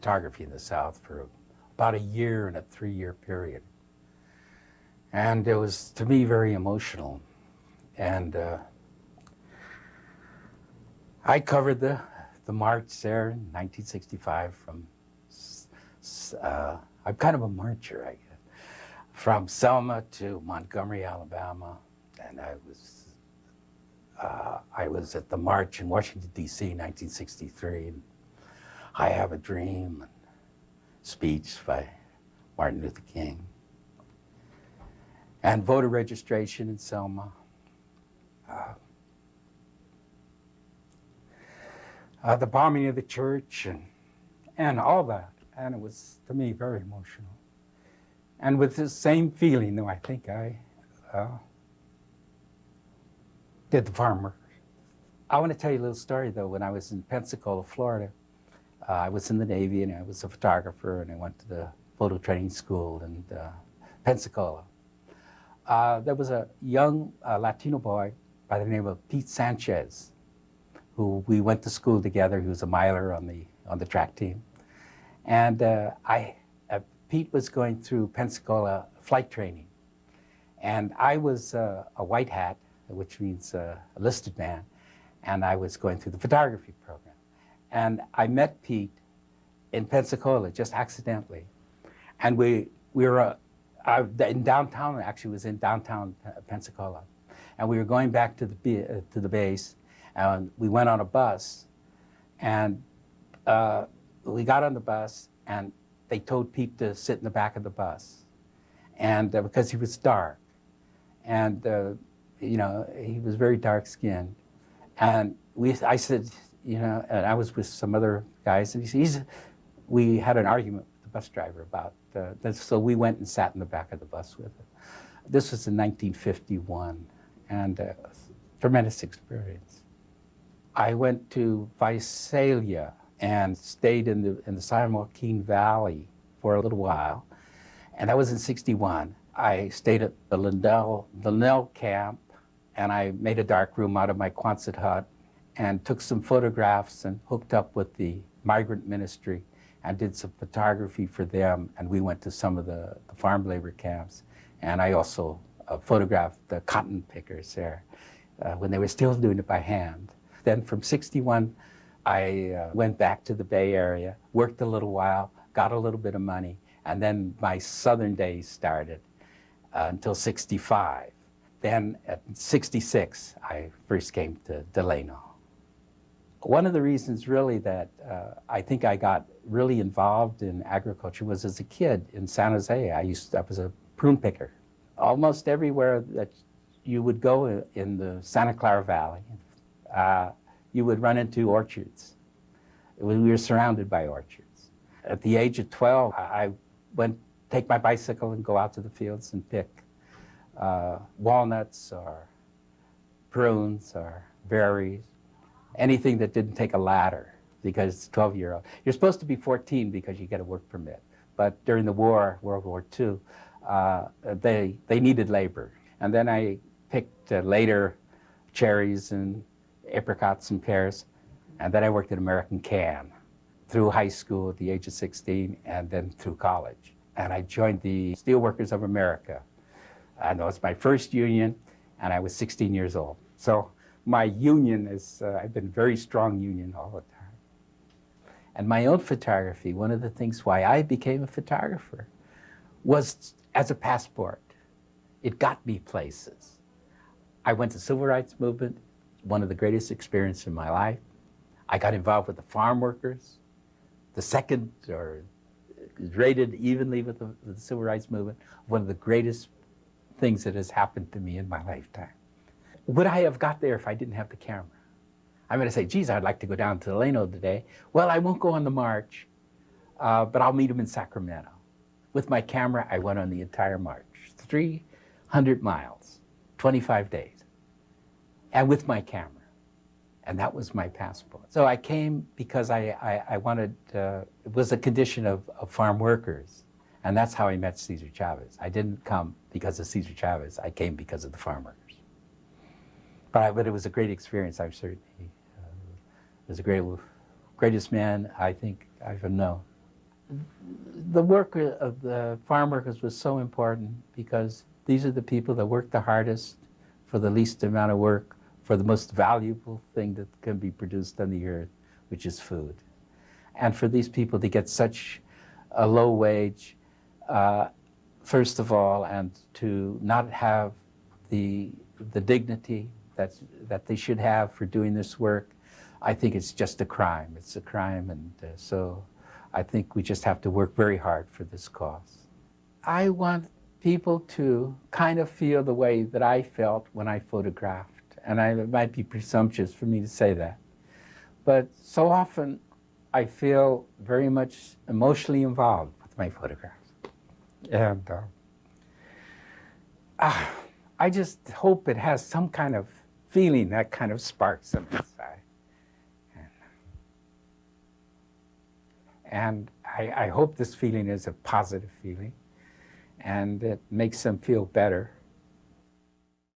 photography in the South for about a year and a 3-year period. And it was, to me, very emotional. And I covered the march there in 1965 from, I'm kind of a marcher, I guess, from Selma to Montgomery, Alabama. And I was at the march in Washington, D.C. in 1963. And I Have a Dream, and speech by Martin Luther King. And voter registration in Selma. The bombing of the church and all that. And it was, to me, very emotional. And with the same feeling, though, I think I did the Farmworkers. I want to tell you a little story, though. When I was in Pensacola, Florida, I was in the Navy, and I was a photographer, and I went to the photo training school in Pensacola. There was a young Latino boy by the name of Pete Sanchez, who we went to school together. He was a miler on the track team. And Pete was going through Pensacola flight training. And I was a white hat, which means a listed man, and I was going through the photography program. And I met Pete in Pensacola, just accidentally. And we were in downtown, actually was in downtown Pensacola. And we were going back to the base, and we went on a bus. And we got on the bus, and they told Pete to sit in the back of the bus, and because he was dark. And you know, he was very dark-skinned. And I said, you know, and I was with some other guys, and we had an argument with the bus driver about this, so we went and sat in the back of the bus with him. This was in 1951, and a tremendous experience. I went to Visalia and stayed in the San Joaquin Valley for a little while, and that was in 61. I stayed at the Linnell camp, and I made a dark room out of my Quonset hut and took some photographs and hooked up with the migrant ministry and did some photography for them. And we went to some of the farm labor camps. And I also photographed the cotton pickers there when they were still doing it by hand. Then from 61, I went back to the Bay Area, worked a little while, got a little bit of money, and then my southern days started until 65. Then at 66, I first came to Delano. One of the reasons really that I think I got really involved in agriculture was as a kid in San Jose. I was a prune picker. Almost everywhere that you would go in the Santa Clara Valley, you would run into orchards. We were surrounded by orchards. At the age of 12, I went take my bicycle and go out to the fields and pick walnuts or prunes or berries, anything that didn't take a ladder, because it's 12-year-old. You're supposed to be 14 because you get a work permit. But during the war, World War II, they needed labor. And then I picked later cherries and apricots and pears. And then I worked at American Can through high school at the age of 16 and then through college. And I joined the Steelworkers of America. And that was my first union, and I was 16 years old. So my union is, I've been very strong union all the time. And my own photography, one of the things why I became a photographer was as a passport. It got me places. I went to Civil Rights Movement, one of the greatest experiences in my life. I got involved with the farm workers, the second, or rated evenly with the Civil Rights Movement, one of the greatest things that has happened to me in my lifetime. Would I have got there if I didn't have the camera? I'm going to say, geez, I'd like to go down to Delano today. Well, I won't go on the march, but I'll meet him in Sacramento. With my camera, I went on the entire march, 300 miles, 25 days, and with my camera. And that was my passport. So I came because I wanted, it was a condition of farm workers. And that's how I met Cesar Chavez. I didn't come because of Cesar Chavez. I came because of the farm workers. But it was a great experience. I'm certainly, it was the greatest man I think I've known. the work of the farm workers was so important because these are the people that work the hardest for the least amount of work for the most valuable thing that can be produced on the earth, which is food. And for these people to get such a low wage, first of all, and to not have the dignity that they should have for doing this work, I think it's just a crime. It's a crime, and so I think we just have to work very hard for this cause. I want people to kind of feel the way that I felt when I photographed, and it might be presumptuous for me to say that, but so often I feel very much emotionally involved with my photographs. And I just hope it has some kind of feeling that kind of sparks them inside. And I hope this feeling is a positive feeling, and it makes them feel better